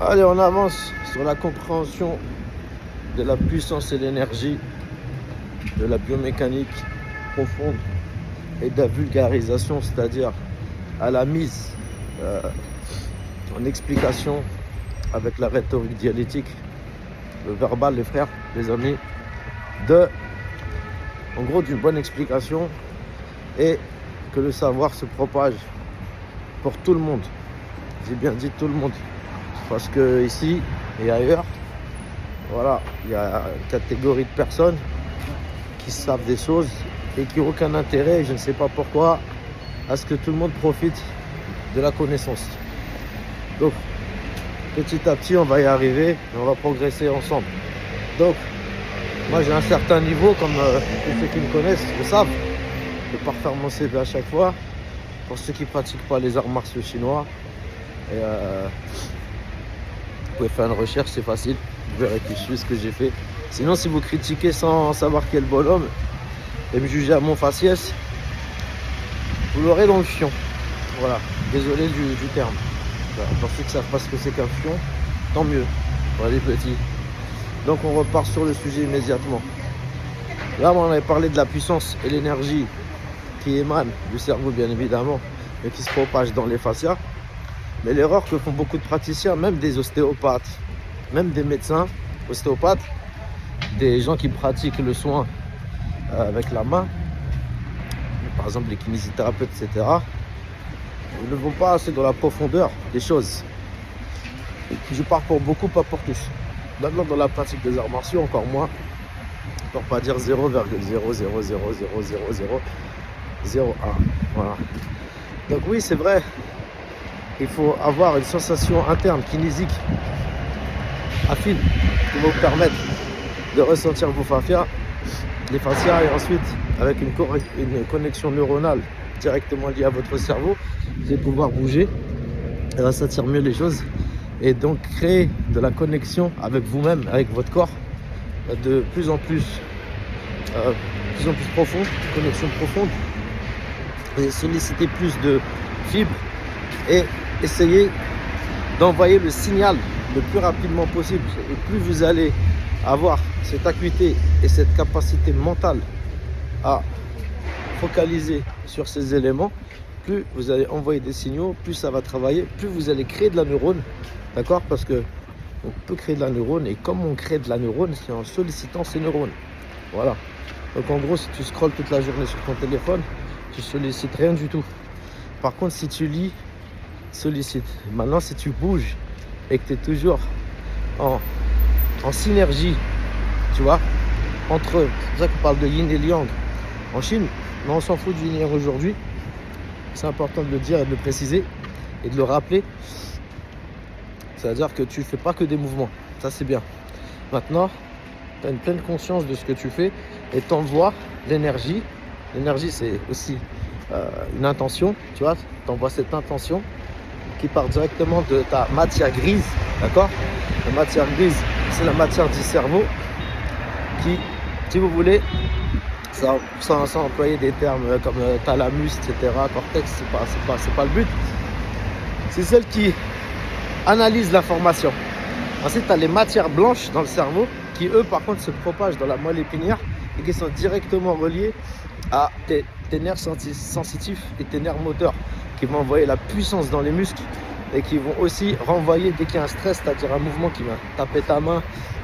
Allez, on avance sur la compréhension de la puissance et l'énergie, de la biomécanique profonde et de la vulgarisation, c'est-à-dire à la mise en explication avec la rhétorique dialectique, le verbal, les frères, les amis, en gros, d'une bonne explication et que le savoir se propage pour tout le monde. J'ai bien dit tout le monde, parce que ici et ailleurs, voilà, il y a une catégorie de personnes qui savent des choses et qui n'ont aucun intérêt, je ne sais pas pourquoi, à ce que tout le monde profite de la connaissance. Donc, petit à petit, on va y arriver et on va progresser ensemble. Donc, moi j'ai un certain niveau, comme tous ceux qui me connaissent le savent. Je ne vais pas refaire mon CV à chaque fois. Pour ceux qui ne pratiquent pas les arts martiaux chinois, et, vous pouvez faire une recherche, c'est facile. Vous verrez qui je suis, ce que j'ai fait. Sinon, si vous critiquez sans savoir quel bonhomme et me juger à mon faciès, vous l'aurez dans le fion. Voilà, désolé du terme. Voilà, pour ceux qui ne savent pas ce que c'est qu'un fion, tant mieux. Voilà les petits. Donc on repart sur le sujet immédiatement. Là, on avait parlé de la puissance et l'énergie qui émane du cerveau, bien évidemment, et qui se propage dans les fascias. Mais l'erreur que font beaucoup de praticiens, même des ostéopathes, même des médecins ostéopathes, des gens qui pratiquent le soin avec la main, par exemple les kinésithérapeutes, etc., ils ne vont pas assez dans la profondeur des choses. Je parle pour beaucoup, pas pour tous. Maintenant, dans la pratique des arts martiaux, encore moins, pour pas dire 0,000000001. Voilà. Donc oui, c'est vrai, il faut avoir une sensation interne, kinésique, affine, qui va vous permettre de ressentir vos fascias, les fascias, et ensuite, avec une connexion neuronale directement liée à votre cerveau, vous allez pouvoir bouger et ressentir mieux les choses, et donc créer de la connexion avec vous-même, avec votre corps, de plus en plus profonde, connexion profonde, et solliciter plus de fibres et essayer d'envoyer le signal le plus rapidement possible. Et plus vous allez avoir cette acuité et cette capacité mentale à focaliser sur ces éléments, plus vous allez envoyer des signaux, plus ça va travailler, plus vous allez créer de la neurone, d'accord? Parce que on peut créer de la neurone, et comme on crée de la neurone, c'est en sollicitant ces neurones. Voilà. Donc en gros, si tu scrolles toute la journée sur ton téléphone, tu sollicites rien du tout. Par contre, si tu lis, sollicite. Maintenant, si tu bouges et que tu es toujours en synergie, tu vois, entre, c'est pour ça qu'on parle de yin et yang en Chine, mais on s'en fout du yin et yang aujourd'hui. C'est important de le dire et de le préciser et de le rappeler. C'est-à-dire que tu ne fais pas que des mouvements. Ça, c'est bien. Maintenant, tu as une pleine conscience de ce que tu fais et t'envoies l'énergie. L'énergie, c'est aussi une intention. Tu vois, tu envoies cette intention qui part directement de ta matière grise. D'accord? La matière grise, c'est la matière du cerveau qui, si vous voulez, sans employer des termes comme thalamus, etc., cortex, c'est pas le but. C'est celle qui analyse l'information. Ensuite, tu as les matières blanches dans le cerveau qui, eux, par contre, se propagent dans la moelle épinière et qui sont directement reliées à tes nerfs sensitifs et tes nerfs moteurs, qui vont envoyer la puissance dans les muscles et qui vont aussi renvoyer dès qu'il y a un stress, c'est-à-dire un mouvement qui va taper ta main,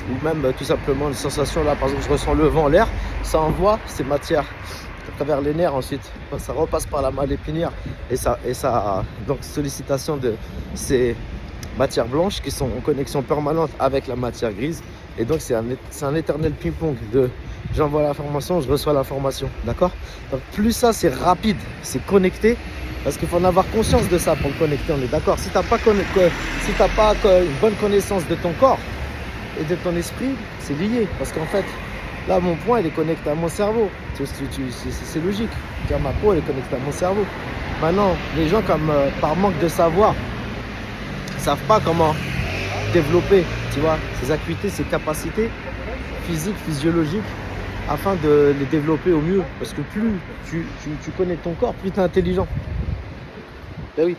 ou même tout simplement une sensation. Là, par exemple, je ressens le vent, l'air, ça envoie ces matières à travers les nerfs. Ensuite, ça repasse par la moelle épinière et ça donc sollicitation de ces matières blanches qui sont en connexion permanente avec la matière grise. Et donc c'est un éternel ping-pong de j'envoie l'information, je reçois l'information, d'accord? Donc plus ça, c'est rapide, c'est connecté, parce qu'il faut en avoir conscience de ça pour le connecter, on est d'accord? Si tu n'as pas une bonne connaissance de ton corps et de ton esprit, c'est lié, parce qu'en fait, là, mon point, il est connecté à mon cerveau. C'est logique. Ma peau, elle est connectée à mon cerveau. Maintenant, les gens, comme par manque de savoir, ne savent pas comment développer, tu vois, ces acuités, ces capacités physiques, physiologiques, afin de les développer au mieux. Parce que plus tu connais ton corps, plus tu es intelligent. Ben oui.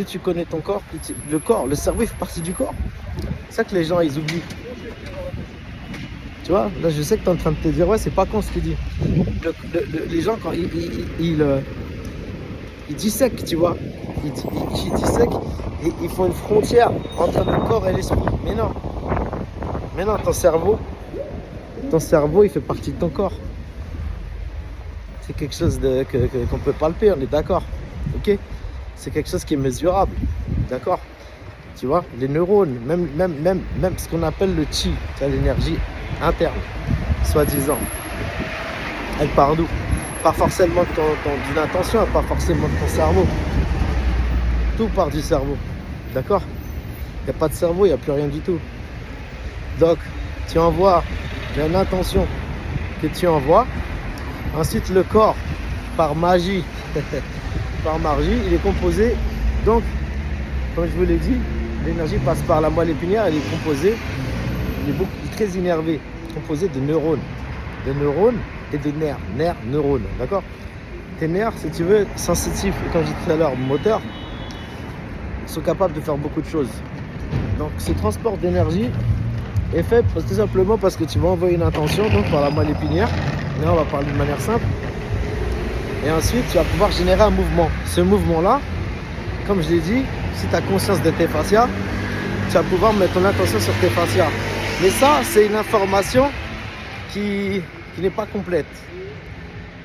plus tu connais ton corps, le corps, le cerveau, il fait partie du corps. C'est ça que les gens, ils oublient. Tu vois, là, je sais que tu es en train de te dire, ouais, c'est pas con ce qu'il dit. Les gens, quand ils dissèquent, tu vois, ils dissèquent et ils font une frontière entre le corps et l'esprit. Mais non, ton cerveau, il fait partie de ton corps. C'est quelque chose qu'on peut palper, on est d'accord. Ok? C'est quelque chose qui est mesurable. D'accord? Tu vois, les neurones, même ce qu'on appelle le chi, l'énergie interne, soi-disant. Elle part d'où? Pas forcément d'une intention, pas forcément de ton cerveau. Tout part du cerveau. D'accord? Il n'y a pas de cerveau, il n'y a plus rien du tout. Donc, tu envoies, il y a une intention que tu envoies. Ensuite, le corps, par magie, il est composé. Donc, comme je vous l'ai dit, l'énergie passe par la moelle épinière, elle est composée, il est très innervé, composé de neurones et de nerfs, neurones, d'accord? Tes nerfs, si tu veux, sensitifs, comme je disais tout à l'heure, moteurs, sont capables de faire beaucoup de choses. Donc, ce transport d'énergie est fait tout simplement parce que tu vas envoyer une intention, donc par la moelle épinière. Là, on va parler de manière simple. Et ensuite, tu vas pouvoir générer un mouvement. Ce mouvement-là, comme je l'ai dit, si tu as conscience de tes fascias, tu vas pouvoir mettre ton attention sur tes fascias. Mais ça, c'est une information qui n'est pas complète.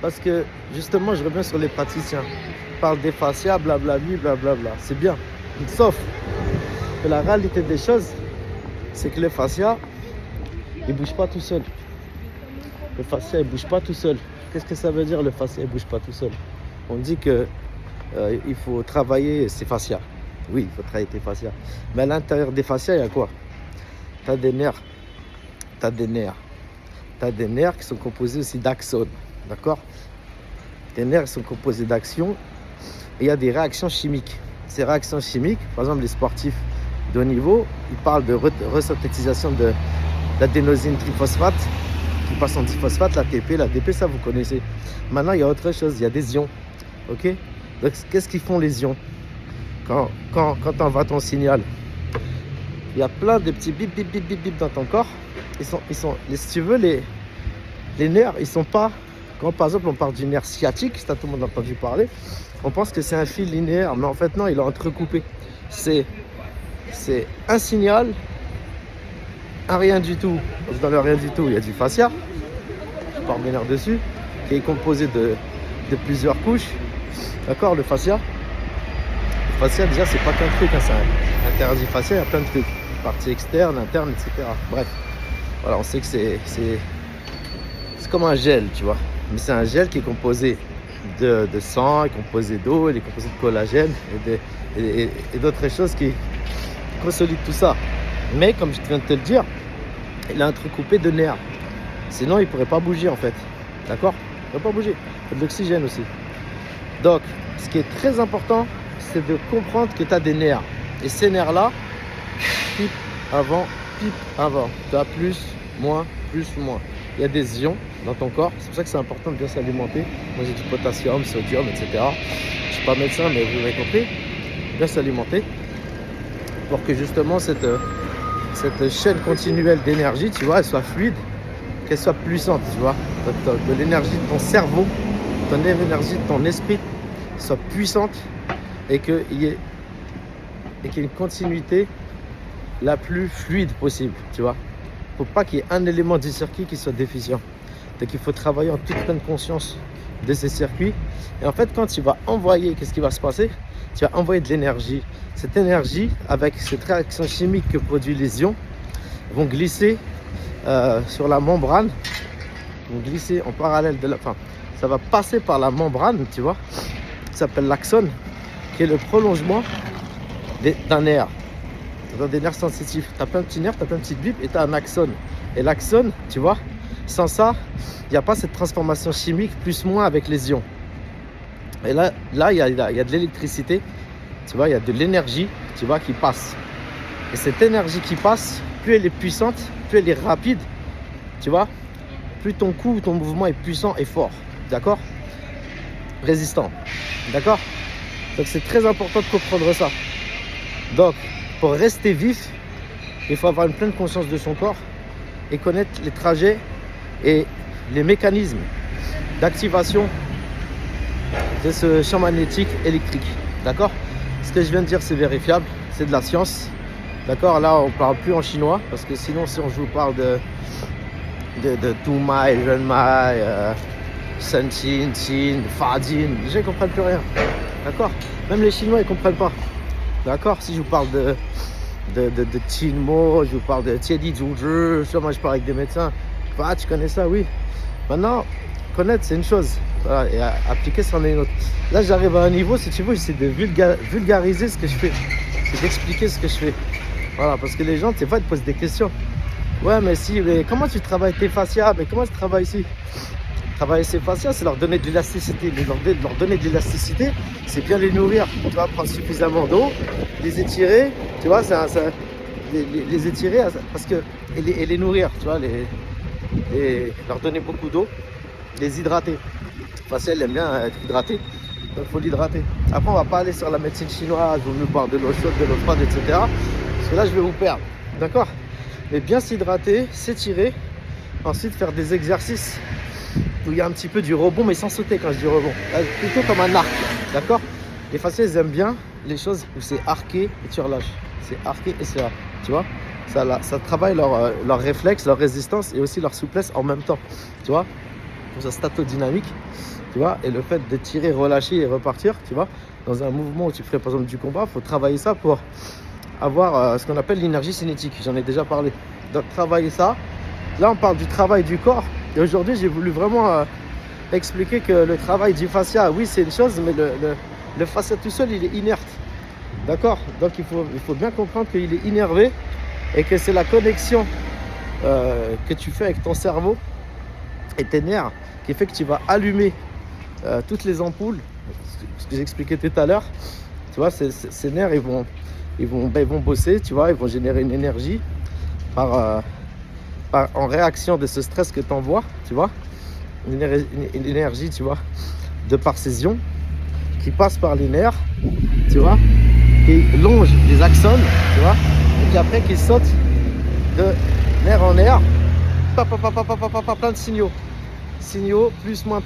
Parce que, justement, je reviens sur les praticiens. Ils parlent des fascias, blablabli, blablabla. C'est bien. Sauf que la réalité des choses, c'est que le fascia, il ne bouge pas tout seul. Le fascia, il ne bouge pas tout seul. Qu'est-ce que ça veut dire, le fascia, il ne bouge pas tout seul? On dit que il faut travailler ses fascias. Oui, il faut travailler tes fascias. Mais à l'intérieur des fascias, il y a quoi? Tu as des nerfs. Tu as des nerfs qui sont composés aussi d'axones. D'accord? Les nerfs sont composés d'actions et il y a des réactions chimiques. Ces réactions chimiques, par exemple, les sportifs de haut niveau, ils parlent de resynthétisation de l'adénosine triphosphate qui passe en diphosphate, l'ATP, ça vous connaissez. Maintenant, il y a autre chose, il y a des ions. Ok? Donc, qu'est-ce qu'ils font les ions? Quand envoie ton signal, il y a plein de petits bip bip bip bip bip dans ton corps. Si tu veux, les nerfs, ils sont pas. Quand par exemple on parle du nerf sciatique, ça tout le monde a entendu parler, on pense que c'est un fil linéaire, mais en fait non, il est entrecoupé. C'est un signal, un rien du tout. Donc, dans le rien du tout, il y a du fascia, je parle bien dessus, qui est composé de plusieurs couches. D'accord, le fascia. Le fascia, déjà, c'est pas qu'un truc, hein, c'est un interdit fascia, il y a plein de trucs. Partie externe, interne, etc. Bref, voilà, on sait que c'est comme un gel, tu vois. Mais c'est un gel qui est composé de sang, est composé d'eau, il est composé de collagène et d'autres choses qui consolident tout ça. Mais comme je viens de te le dire, il est entrecoupé de nerfs. Sinon, il ne pourrait pas bouger en fait. D'accord? Il ne pourrait pas bouger. Il faut de l'oxygène aussi. Donc, ce qui est très important, c'est de comprendre que tu as des nerfs. Et ces nerfs-là, pipe avant. Tu as plus, moins. Il y a des ions dans ton corps. C'est pour ça que c'est important de bien s'alimenter. Moi, j'ai du potassium, sodium, etc. Je ne suis pas médecin, mais vous m'avez compris. Bien s'alimenter pour que justement cette chaîne continuelle d'énergie, tu vois, elle soit fluide, qu'elle soit puissante, tu vois. De l'énergie de ton cerveau, ton énergie de ton esprit soit puissante et qu'il y ait une continuité la plus fluide possible, tu vois. Il ne faut pas qu'il y ait un élément du circuit qui soit déficient. Donc il faut travailler en toute pleine conscience de ces circuits. Et en fait, quand tu vas envoyer, qu'est-ce qui va se passer? Tu vas envoyer de l'énergie. Cette énergie, avec cette réaction chimique que produisent les ions, vont glisser sur la membrane, vont glisser en parallèle de la... Enfin, ça va passer par la membrane, tu vois, qui s'appelle l'axone, qui est le prolongement d'un nerf. Dans des nerfs sensitifs, tu as plein de petits nerfs, tu as plein de petites bips et tu as un axone. Et l'axone, tu vois, sans ça, il n'y a pas cette transformation chimique plus-moins avec les ions. Et là il y a de l'électricité, tu vois, il y a de l'énergie, tu vois, qui passe. Et cette énergie qui passe, plus elle est puissante, plus elle est rapide, tu vois, plus ton coup, ton mouvement est puissant et fort, d'accord? Résistant, d'accord? Donc c'est très important de comprendre ça. Donc pour rester vif, il faut avoir une pleine conscience de son corps et connaître les trajets et les mécanismes d'activation de ce champ magnétique électrique. D'accord? Ce que je viens de dire, c'est vérifiable, c'est de la science. D'accord? Là, on ne parle plus en chinois, parce que sinon, si on vous parle de Tumai, Renmai, Sentin, Tin, Fadin, les gens ne comprennent plus rien. D'accord? Même les Chinois, ils ne comprennent pas. D'accord? Si je vous parle de Tinmo, je vous parle de Tiedi Zhuzhu, moi je parle avec des médecins. Ah, tu connais ça? Oui. Maintenant, connaître, c'est une chose. Voilà, et appliquer, c'en est une autre. Là, j'arrive à un niveau, si tu veux, j'essaie de vulgariser ce que je fais. C'est d'expliquer ce que je fais. Voilà, parce que les gens, des fois, ils te posent des questions. Ouais, mais comment tu travailles tes fascias? Mais comment tu travailles ici? Travailler ces fascias, c'est leur donner de l'élasticité. Leur donner de l'élasticité, c'est bien les nourrir. Tu vois, prendre suffisamment d'eau, les étirer, tu vois, les étirer parce que, et les nourrir, tu vois, leur donner beaucoup d'eau, les hydrater. Fascia, elle aime bien être hydratée, donc il faut l'hydrater. Après, on va pas aller sur la médecine chinoise, il vaut mieux boire de l'eau chaude, de l'eau froide, etc. Parce que là, je vais vous perdre, d'accord? Mais bien s'hydrater, s'étirer, ensuite faire des exercices où il y a un petit peu du rebond, mais sans sauter quand je dis rebond. Plutôt comme un arc, d'accord? Les fascias, ils aiment bien les choses où c'est arqué et tu relâches. C'est arqué et c'est là, tu vois? Ça travaille leur réflexe, leur résistance et aussi leur souplesse en même temps, tu vois? Pour sa statodynamique, tu vois? Et le fait de tirer, relâcher et repartir, tu vois? Dans un mouvement où tu ferais par exemple du combat, il faut travailler ça pour avoir ce qu'on appelle l'énergie cinétique. J'en ai déjà parlé. Donc travailler ça. Là, on parle du travail du corps. Et aujourd'hui, j'ai voulu vraiment expliquer que le travail du fascia, oui, c'est une chose, mais le fascia tout seul, il est inerte. D'accord? Donc, il faut bien comprendre qu'il est innervé et que c'est la connexion que tu fais avec ton cerveau et tes nerfs qui fait que tu vas allumer toutes les ampoules, ce que j'expliquais tout à l'heure. Tu vois, ces nerfs, ils vont bosser, tu vois, ils vont générer une énergie en réaction de ce stress que tu envoies, tu vois, une énergie, tu vois, de par ces ions qui passe par les nerfs, tu vois, qui longe les axones, tu vois, et puis après qui saute de nerf en nerf, plein de signaux, plus, moins,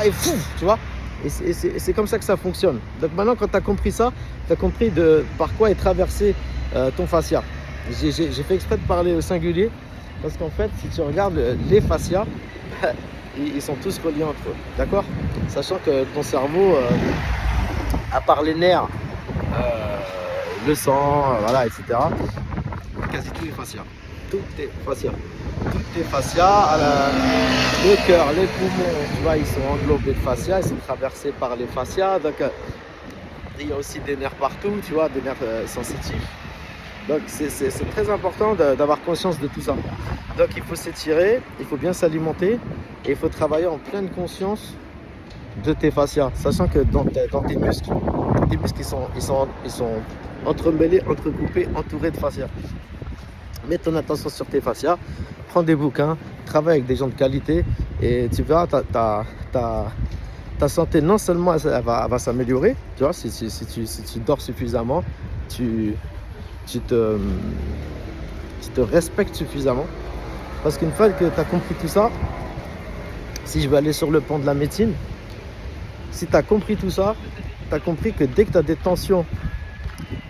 et fou, tu vois, et c'est comme ça que ça fonctionne. Donc maintenant, quand tu as compris ça, tu as compris par quoi est traversé ton fascia. J'ai fait exprès de parler au singulier parce qu'en fait, si tu regardes les fascias, ils sont tous reliés entre eux, d'accord? Sachant que ton cerveau, à part les nerfs, le sang, voilà, etc., quasi tous les fascias. Tout est fascia. Tout est fascia. Le cœur, les poumons, tu vois, ils sont englobés de fascia, ils sont traversés par les fascias. Donc, il y a aussi des nerfs partout, tu vois, des nerfs sensitifs. Donc c'est très important d'avoir conscience de tout ça. Donc il faut s'étirer, il faut bien s'alimenter et il faut travailler en pleine conscience de tes fascias. Sachant que dans tes muscles ils sont entremêlés, entrecoupés, entourés de fascias. Mets ton attention sur tes fascias, prends des bouquins, travaille avec des gens de qualité et tu verras ta santé non seulement elle va s'améliorer, tu vois, si tu dors suffisamment, tu te respectes suffisamment. Parce qu'une fois que tu as compris tout ça, si je vais aller sur le plan de la médecine, si tu as compris tout ça, tu as compris que dès que tu as des tensions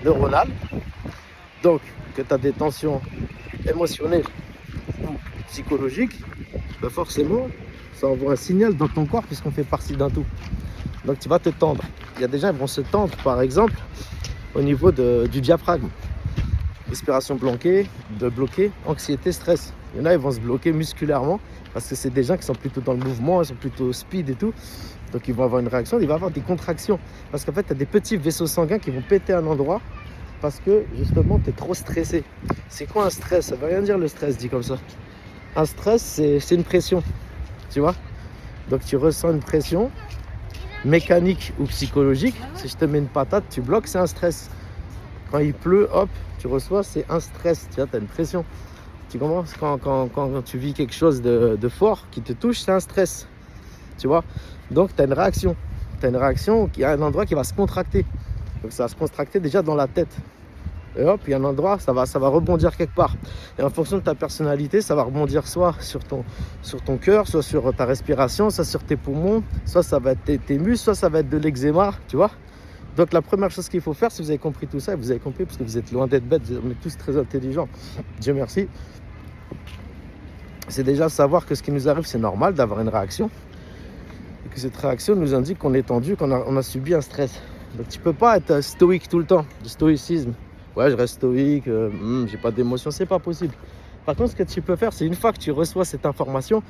neuronales, donc que tu as des tensions émotionnelles ou psychologiques, ben forcément, ça envoie un signal dans ton corps puisqu'on fait partie d'un tout. Donc tu vas te tendre. Il y a des gens qui vont se tendre, par exemple, au niveau du diaphragme. Respiration bloquée, anxiété, stress. Il y en a, ils vont se bloquer musculairement parce que c'est des gens qui sont plutôt dans le mouvement, ils sont plutôt speed et tout. Donc ils vont avoir une réaction, il va avoir des contractions. Parce qu'en fait, tu as des petits vaisseaux sanguins qui vont péter à un endroit parce que justement, tu es trop stressé. C'est quoi un stress? Ça ne veut rien dire le stress dit comme ça. Un stress, c'est une pression, tu vois. Donc tu ressens une pression mécanique ou psychologique. Si je te mets une patate, tu bloques, c'est un stress. Quand il pleut, hop, tu reçois, c'est un stress, tu vois, tu as une pression. Tu comprends? Quand tu vis quelque chose de fort qui te touche, c'est un stress, tu vois. Donc, tu as une réaction. Tu as une réaction, il y a un endroit qui va se contracter. Donc ça va se contracter déjà dans la tête. Et hop, il y a un endroit, ça va rebondir quelque part. Et en fonction de ta personnalité, ça va rebondir soit sur ton cœur, soit sur ta respiration, soit sur tes poumons, soit ça va être tes muscles, soit ça va être de l'eczéma, tu vois. Donc la première chose qu'il faut faire, si vous avez compris tout ça, et vous avez compris parce que vous êtes loin d'être bêtes, on est tous très intelligents, Dieu merci, c'est déjà savoir que ce qui nous arrive, c'est normal d'avoir une réaction. Et que cette réaction nous indique qu'on est tendu, qu'on a subi un stress. Donc tu peux pas être stoïque tout le temps, du stoïcisme. Ouais, je reste stoïque, j'ai pas d'émotion, c'est pas possible. Par contre, ce que tu peux faire, c'est une fois que tu reçois cette information,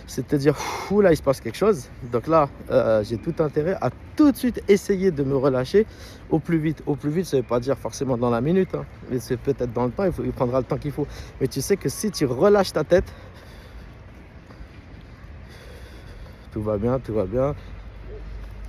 c'est de te dire, là, il se passe quelque chose. Donc là, j'ai tout intérêt à tout de suite essayer de me relâcher au plus vite. Au plus vite, ça ne veut pas dire forcément dans la minute, hein, mais c'est peut-être dans le temps, il prendra le temps qu'il faut. Mais tu sais que si tu relâches ta tête, tout va bien,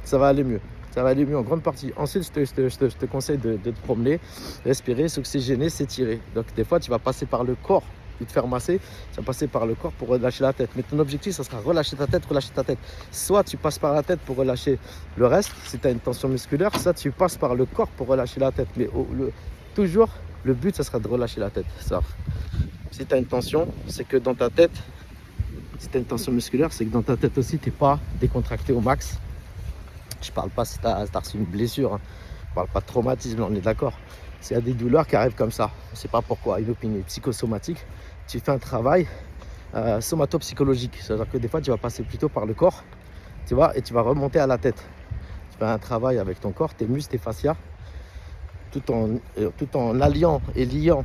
ça va aller mieux. Ça va aller mieux en grande partie. Ensuite, je te conseille de te promener, respirer, s'oxygéner, s'étirer. Donc des fois, tu vas passer par le corps. Tu te faire masser, tu vas passer par le corps pour relâcher la tête. Mais ton objectif, ça sera relâcher ta tête. Soit tu passes par la tête pour relâcher le reste, si tu as une tension musculaire, soit tu passes par le corps pour relâcher la tête. Mais toujours, le but, ça sera de relâcher la tête. Ça. Si tu as une tension, c'est que dans ta tête, si tu as une tension musculaire, c'est que dans ta tête aussi, tu n'es pas décontracté au max. Je ne parle pas si tu as reçu une blessure, hein. Je ne parle pas de traumatisme, on est d'accord. S'il y a des douleurs qui arrivent comme ça, on ne sait pas pourquoi, une opinion psychosomatique, tu fais un travail somatopsychologique. C'est-à-dire que des fois, tu vas passer plutôt par le corps, tu vois, et tu vas remonter à la tête. Tu fais un travail avec ton corps, tes muscles, tes fascias, tout en alliant et liant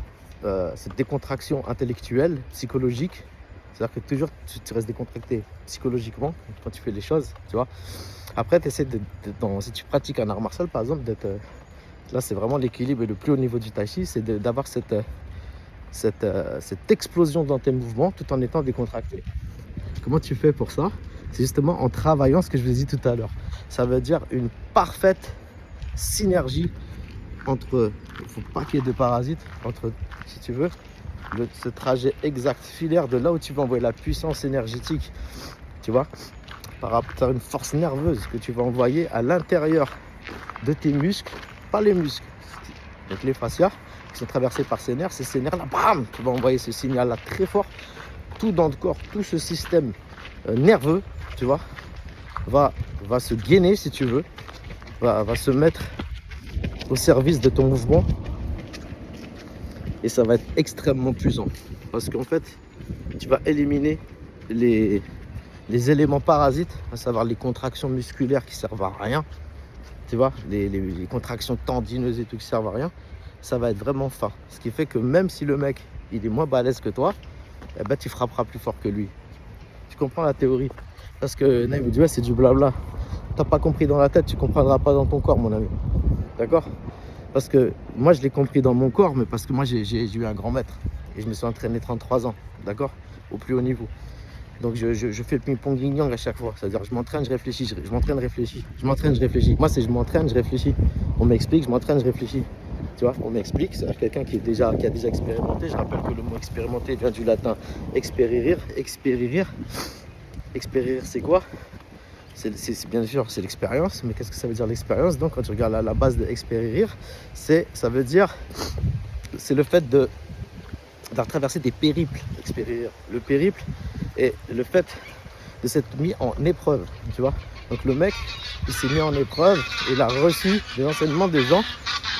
cette décontraction intellectuelle, psychologique. C'est-à-dire que toujours, tu restes décontracté psychologiquement quand tu fais les choses, tu vois. Après, tu essaies si tu pratiques un art martial, par exemple, là, c'est vraiment l'équilibre et le plus haut niveau du tai chi, c'est d'avoir cette explosion dans tes mouvements tout en étant décontracté. Comment tu fais pour ça? C'est justement en travaillant ce que je vous ai dit tout à l'heure. Ça veut dire une parfaite synergie entre, il ne faut pas qu'il y ait de parasites, entre, si tu veux, ce trajet exact, filaire de là où tu vas envoyer la puissance énergétique, tu vois, par rapport à une force nerveuse que tu vas envoyer à l'intérieur de tes muscles, pas les muscles, donc les fascias qui sont traversés par ces nerfs-là, bam, tu vas envoyer ce signal-là très fort, tout dans le corps, tout ce système nerveux, tu vois, va se gainer, si tu veux, va se mettre au service de ton mouvement et ça va être extrêmement puissant parce qu'en fait, tu vas éliminer les éléments parasites, à savoir les contractions musculaires qui servent à rien, tu vois, les contractions tendineuses et tout qui servent à rien, ça va être vraiment fin. Ce qui fait que même si le mec, il est moins balèze que toi, eh ben, tu frapperas plus fort que lui. Tu comprends la théorie? Parce que là, il me dit, ouais, c'est du blabla. T'as pas compris dans la tête, tu comprendras pas dans ton corps, mon ami. D'accord? Parce que moi, je l'ai compris dans mon corps, mais parce que moi, j'ai eu un grand maître. Et je me suis entraîné 33 ans, d'accord? Au plus haut niveau. Donc je fais le ping-pong yin-yang à chaque fois. C'est-à-dire je m'entraîne, je réfléchis, je m'entraîne, je réfléchis. Je m'entraîne, je réfléchis. Moi, c'est je m'entraîne, je réfléchis. On m'explique, je m'entraîne, je réfléchis. Tu vois, on m'explique, c'est quelqu'un qui a déjà expérimenté. Je rappelle que le mot expérimenté vient du latin expéririr. Expéririr, c'est quoi? C'est bien sûr, c'est l'expérience. Mais qu'est-ce que ça veut dire l'expérience? Donc quand tu regardes la base de expéririr, ça veut dire, c'est le fait de traverser des périples. Expéririr. Le périple est le fait de s'être mis en épreuve, tu vois. Donc le mec, il s'est mis en épreuve et il a reçu des enseignements des gens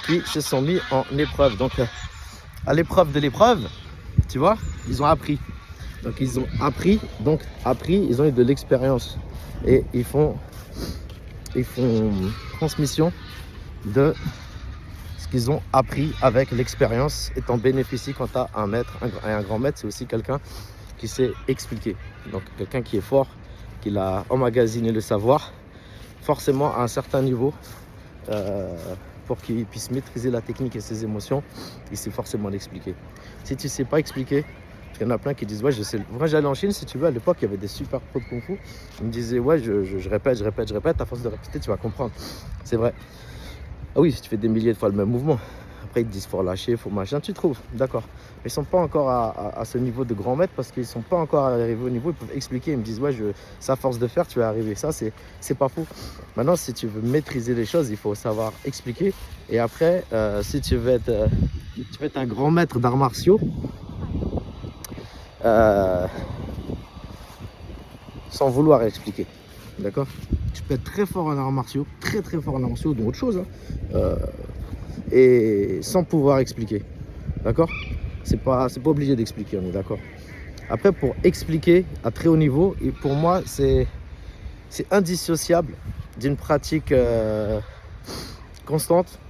qui se sont mis en épreuve. Donc à l'épreuve de l'épreuve, tu vois, ils ont appris. Donc ils ont appris, ils ont eu de l'expérience. Et ils font transmission de ce qu'ils ont appris avec l'expérience. Et t'en bénéficies quand tu as un maître, un grand maître, c'est aussi quelqu'un qui sait expliquer. Donc quelqu'un qui est fort, qui a emmagasiné le savoir, forcément à un certain niveau, pour qu'il puisse maîtriser la technique et ses émotions, il sait forcément l'expliquer. Si tu ne sais pas expliquer, parce qu'il y en a plein qui disent ouais je sais. Moi j'allais en Chine, si tu veux, à l'époque il y avait des super pros de Kung Fu. Ils me disaient ouais je répète, à force de répéter tu vas comprendre. C'est vrai. Ah oui, si tu fais des milliers de fois le même mouvement. Après, ils te disent faut relâcher, faut machin. Tu trouves, d'accord. Mais ils sont pas encore à ce niveau de grand maître parce qu'ils sont pas encore arrivés au niveau. Ils peuvent expliquer. Ils me disent ouais, ça à force de faire, tu vas arriver. Ça, c'est pas fou. Maintenant, si tu veux maîtriser les choses, il faut savoir expliquer. Et après, si tu veux être un grand maître d'arts martiaux, sans vouloir expliquer, d'accord. Tu peux être très fort en arts martiaux, très très fort en arts martiaux, dans autre chose, hein, et sans pouvoir expliquer, d'accord. C'est pas obligé d'expliquer, on est d'accord. Après, pour expliquer à très haut niveau, et pour moi, c'est indissociable d'une pratique constante,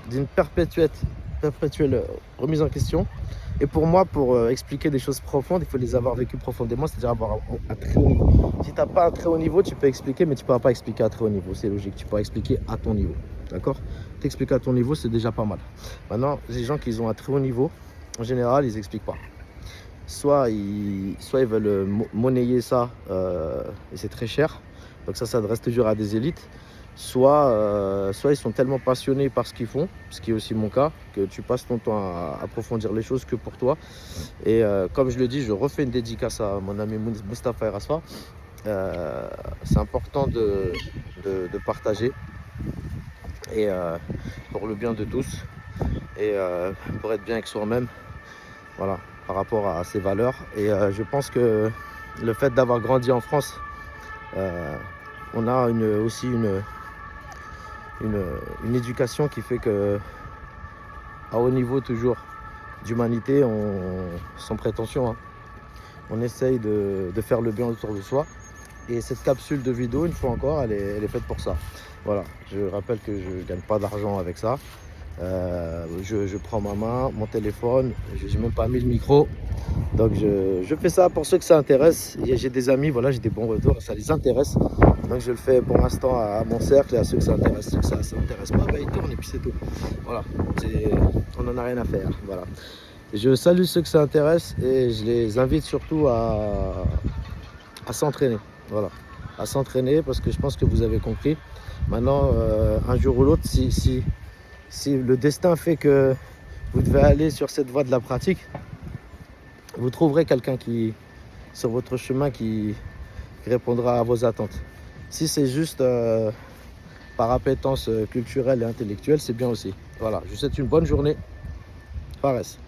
d'une perpétuelle remise en question. Et pour moi, pour expliquer des choses profondes, il faut les avoir vécues profondément, c'est-à-dire avoir un très haut niveau. Si tu n'as pas un très haut niveau, tu peux expliquer, mais tu ne pourras pas expliquer à très haut niveau. C'est logique, tu pourras expliquer à ton niveau. D'accord. T'expliquer à ton niveau, c'est déjà pas mal. Maintenant, les gens qui ont un très haut niveau, en général, ils n'expliquent pas. Soit ils veulent monnayer ça, et c'est très cher. Donc ça s'adresse toujours à des élites. Soit ils sont tellement passionnés par ce qu'ils font, ce qui est aussi mon cas, que tu passes ton temps à approfondir les choses que pour toi. Et comme je le dis, je refais une dédicace à mon ami Moustapha Erasfa. C'est important de partager, et pour le bien de tous, et pour être bien avec soi-même, voilà, par rapport à ses valeurs. Et je pense que le fait d'avoir grandi en France, on a aussi une éducation qui fait que, à haut niveau toujours d'humanité, sans prétention, hein, on essaye de faire le bien autour de soi. Et cette capsule de vidéo, une fois encore, elle est faite pour ça. Voilà, je rappelle que je ne gagne pas d'argent avec ça. Je prends ma main, mon téléphone, je n'ai même pas mis le micro. Donc je fais ça pour ceux que ça intéresse. J'ai des amis, voilà, j'ai des bons retours, ça les intéresse. Donc je le fais pour l'instant à mon cercle, et à ceux que ça intéresse. Ceux que ça n'intéresse pas, bah, ils tournent et puis c'est tout. Voilà, on n'en a rien à faire. Voilà. Je salue ceux que ça intéresse, et je les invite surtout à s'entraîner. Voilà, à s'entraîner, parce que je pense que vous avez compris. Maintenant, un jour ou l'autre, si le destin fait que vous devez aller sur cette voie de la pratique, vous trouverez quelqu'un sur votre chemin qui répondra à vos attentes. Si c'est juste par appétence culturelle et intellectuelle, c'est bien aussi. Voilà, je vous souhaite une bonne journée. Fares.